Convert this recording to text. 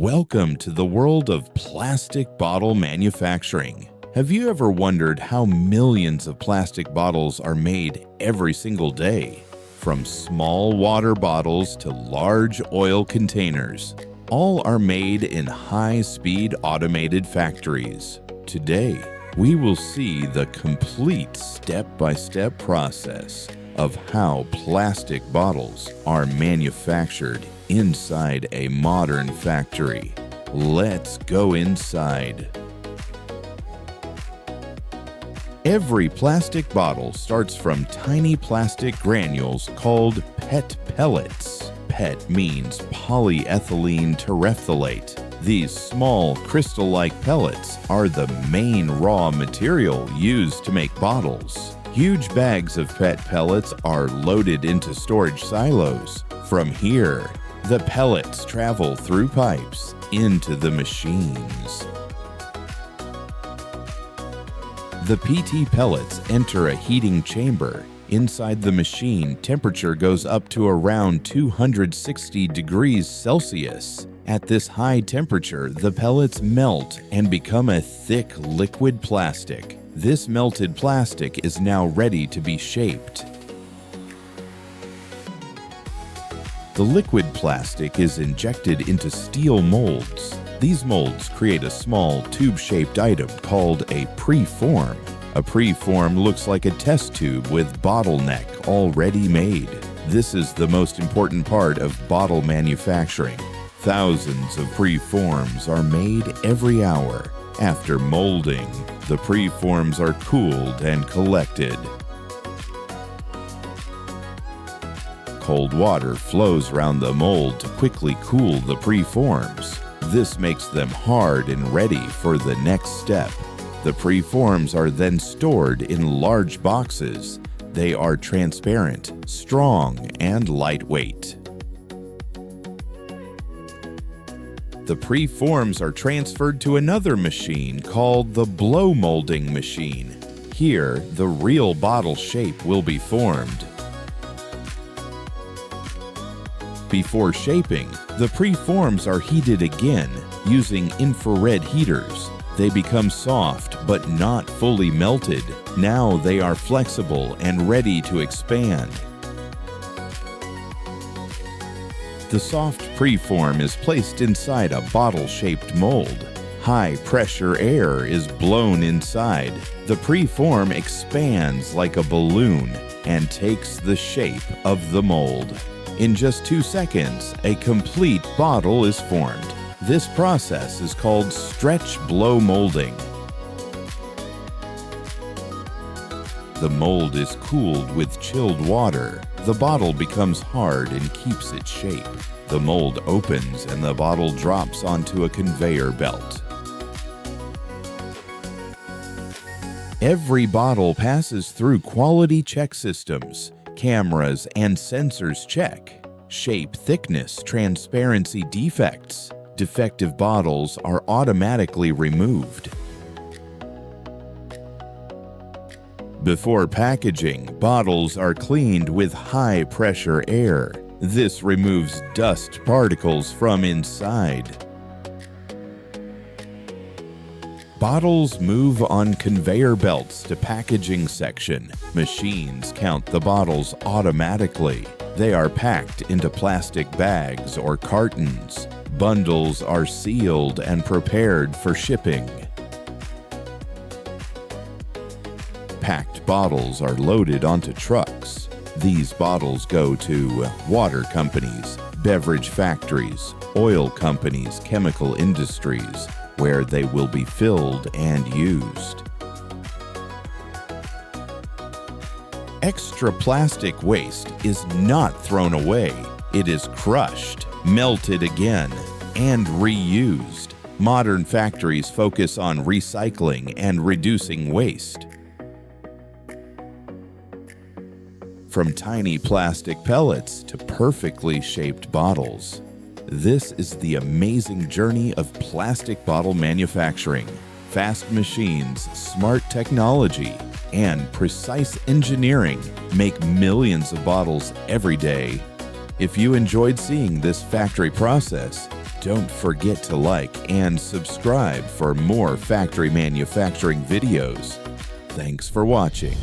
Welcome to the world of plastic bottle manufacturing. Have you ever wondered how millions of plastic bottles are made every single day? From small water bottles to large oil containers, all are made in high-speed automated factories. Today, we will see the complete step-by-step process of how plastic bottles are manufactured inside a modern factory. Let's go inside. Every plastic bottle starts from tiny plastic granules called PET pellets. PET means polyethylene terephthalate. These small crystal-like pellets are the main raw material used to make bottles. Huge bags of PET pellets are loaded into storage silos. From here, the pellets travel through pipes into the machines. The PT pellets enter a heating chamber. Inside the machine, temperature goes up to around 260 degrees Celsius. At this high temperature, the pellets melt and become a thick liquid plastic. This melted plastic is now ready to be shaped. The liquid plastic is injected into steel molds. These molds create a small tube-shaped item called a preform. A preform looks like a test tube with bottleneck already made. This is the most important part of bottle manufacturing. Thousands of preforms are made every hour. After molding, the preforms are cooled and collected. Cold water flows around the mold to quickly cool the preforms. This makes them hard and ready for the next step. The preforms are then stored in large boxes. They are transparent, strong, and lightweight. The preforms are transferred to another machine called the blow molding machine. Here, the real bottle shape will be formed. Before shaping, the preforms are heated again using infrared heaters. They become soft but not fully melted. Now they are flexible and ready to expand. The soft preform is placed inside a bottle-shaped mold. High-pressure air is blown inside. The preform expands like a balloon and takes the shape of the mold. In just 2 seconds, a complete bottle is formed. This process is called stretch blow molding. The mold is cooled with chilled water. The bottle becomes hard and keeps its shape. The mold opens and the bottle drops onto a conveyor belt. Every bottle passes through quality check systems. Cameras and sensors check. Shape, thickness, transparency defects. Defective bottles are automatically removed. Before packaging, bottles are cleaned with high-pressure air. This removes dust particles from inside. Bottles move on conveyor belts to packaging section. Machines count the bottles automatically. They are packed into plastic bags or cartons. Bundles are sealed and prepared for shipping. Packed bottles are loaded onto trucks. These bottles go to water companies, beverage factories, oil companies, chemical industries, where they will be filled and used. Extra plastic waste is not thrown away. It is crushed, melted again, and reused. Modern factories focus on recycling and reducing waste. From tiny plastic pellets to perfectly shaped bottles. This is the amazing journey of plastic bottle manufacturing. Fast machines, smart technology, and precise engineering make millions of bottles every day. If you enjoyed seeing this factory process, Don't forget to like and subscribe for more factory manufacturing videos. Thanks for watching.